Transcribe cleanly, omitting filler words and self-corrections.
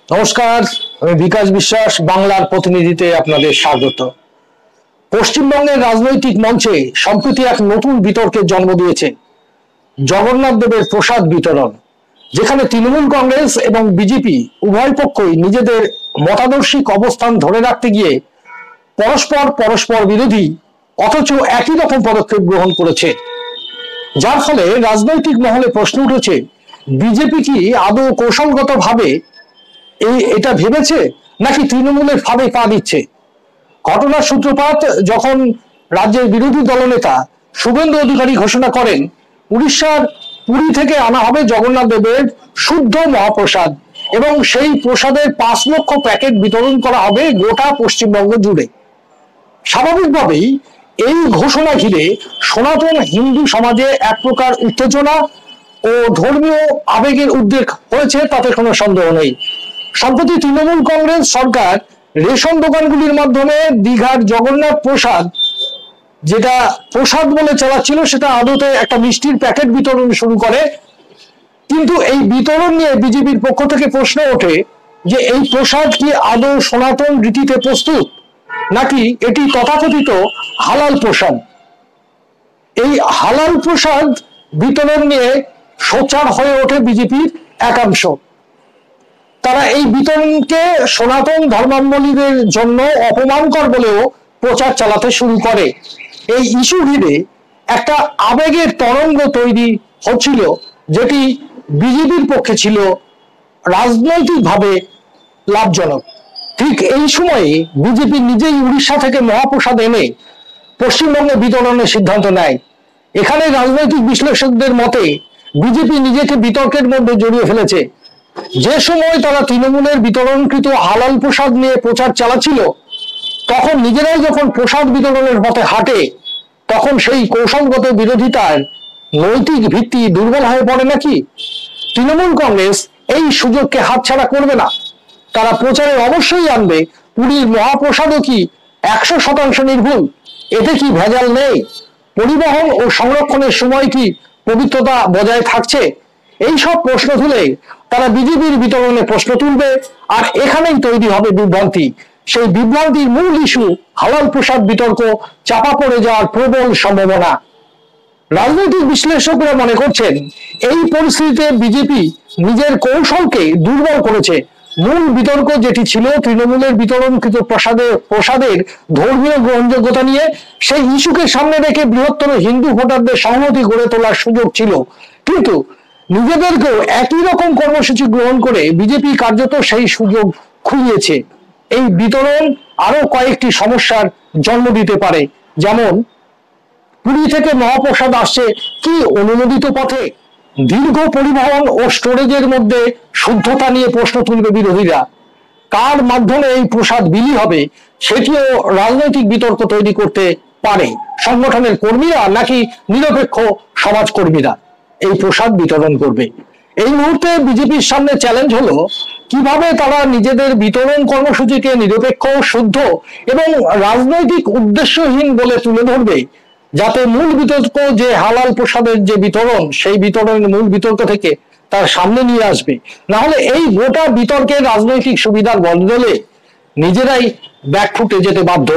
নমস্কার, আমি বিকাশ বিশ্বাস বাংলার প্রতিনিধিতে আপনাদের স্বাগত। পশ্চিমবঙ্গের রাজনৈতিক মঞ্চে সম্প্রতি এক নতুন বিতর্কের জন্ম দিয়েছে জগন্নাথ দেবের প্রসাদ বিতরণ, যেখানে তৃণমূল কংগ্রেস এবং বিজেপি উভয় পক্ষই নিজেদের মতাদর্শিক অবস্থান ধরে রাখতে গিয়ে পরস্পর বিরোধী অথচ একই রকম পদক্ষেপ গ্রহণ করেছে, যার ফলে রাজনৈতিক মহলে প্রশ্ন উঠেছে বিজেপি কি আদৌ কৌশলগতভাবে এটা ভেবেছে নাকি তৃণমূলের ফাঁদে পা দিচ্ছে। ঘটনার সূত্রপাত যখন রাজ্যের বিরোধী দলনেতা শুভেন্দু অধিকারী ঘোষণা করেন উড়িষ্যার পুরী থেকে আনা হবে জগন্নাথ দেবের শুদ্ধ মহাপ্রসাদ এবং সেই প্রসাদের 5 লক্ষ প্যাকেট বিতরণ করা হবে গোটা পশ্চিমবঙ্গ জুড়ে। স্বাভাবিকভাবেই এই ঘোষণা ঘিরে সনাতন হিন্দু সমাজে এক প্রকার উত্তেজনা ও ধর্মীয় আবেগের উদ্রেক হয়েছে, তাতে কোনো সন্দেহ নেই। সম্প্রতি তৃণমূল কংগ্রেস সরকার রেশন দোকানগুলির মাধ্যমে দীঘার জগন্নাথ প্রসাদ, যেটা প্রসাদ বলে চালাচ্ছিল, সেটা আদতে একটা মিষ্টির প্যাকেট বিতরণ শুরু করে। কিন্তু এই বিতরণ নিয়ে বিজেপির পক্ষ থেকে প্রশ্ন ওঠে যে এই প্রসাদ কি আদৌ সনাতন রীতিতে প্রস্তুত নাকি এটি তথাকথিত হালাল প্রসাদ। এই হালাল প্রসাদ বিতরণ নিয়ে সোচ্চার হয়ে ওঠে বিজেপির একাংশ। তারা এই বিতরণকে সনাতন ধর্মাবলম্বীদের জন্য অপমানকর বলেও প্রচার চালাতে শুরু করে। এই ইস্যু ঘিরে একটা আবেগের তরঙ্গ তৈরি হচ্ছিল, যেটি বিজেপির পক্ষে ছিল রাজনৈতিকভাবে লাভজনক। ঠিক এই সময়ে বিজেপি নিজেই উড়িষ্যা থেকে মহাপ্রসাদ এনে পশ্চিমবঙ্গে বিতরণের সিদ্ধান্ত নেয়। এখানে রাজনৈতিক বিশ্লেষকদের মতে বিজেপি নিজেকে বিতর্কের মধ্যে জড়িয়ে ফেলেছে। যে সময় তারা তৃণমূলের বিতরণকৃত হালাল প্রসাদ নিয়ে প্রচার চালাচ্ছিল, তখন নিজেরাই যখন প্রসাদ বিতরণের পথে হাঁটে, তখন সেই কৌশলগত বিরোধিতার নৈতিক ভিত্তি দুর্বল হয়ে পড়ে নাকি? তৃণমূল কংগ্রেস এই সুযোগকে হাতছাড়া করবে না। তারা প্রচারে অবশ্যই আনবে পুরীর মহাপ্রসাদও কি 100% নির্ভুল, এতে কি ভেজাল নেই, পরিবহন ও সংরক্ষণের সময় কি পবিত্রতা বজায় থাকছে। এই সব প্রশ্ন তুলে তারা বিজেপির বিতরণে প্রশ্ন তুলবে, আর এখানেই তৈরি হবে বিভ্রান্তি। সেই বিভ্রান্তির মূল ইস্যু হালাল প্রসাদ বিতর্ক চাপা পড়ে যাওয়ার প্রবল সম্ভাবনা। রাজনৈতিক বিশ্লেষকরা মনে করছেন এই পরিস্থিতিতে বিজেপি নিজের কৌশলকে দুর্বল করেছে। মূল বিতর্ক যেটি ছিল তৃণমূলের বিতরণকৃত প্রসাদের ধর্মীয় গ্রহণযোগ্যতা নিয়ে, সেই ইস্যুকে সামনে রেখে বৃহত্তর হিন্দু ভোটারদের সংহতি গড়ে তোলার সুযোগ ছিল। কিন্তু নিজেদেরকেও একই রকম কর্মসূচি গ্রহণ করে বিজেপি কার্যত সেই সুযোগ খুইয়েছে। এই বিতরণ আরো কয়েকটি সমস্যার জন্ম দিতে পারে, যেমন পুরী থেকে মহাপ্রসাদ আসছে কি অনুমোদিত পথে, দীর্ঘ পরিবহন ও স্টোরেজের মধ্যে শুদ্ধতা নিয়ে প্রশ্ন তুলবে বিরোধীরা। কার মাধ্যমে এই প্রসাদ বিলি হবে সেটিও রাজনৈতিক বিতর্ক তৈরি করতে পারে। সংগঠনের কর্মীরা নাকি নিরপেক্ষ সমাজকর্মীরা এই প্রসাদ বিতরণ করবে। এই মুহূর্তে বিজেপির সামনে চ্যালেঞ্জ হলো কিভাবে তারা নিজেদের বিতরণ কর্মসূচিকে নিরপেক্ষ, শুদ্ধ এবং রাজনৈতিক উদ্দেশ্যহীন বলে তুলে ধরবে, যাতে মূল বিতর্ক যে হালাল প্রসাদের যে বিতরণ, সেই বিতরণের মূল বিতর্ক থেকে তার সামনে নিয়ে আসবে। না হলে এই গোটা বিতর্কের রাজনৈতিক সুবিধার বদলে নিজেরাই ব্যাকফুটে যেতে বাধ্য।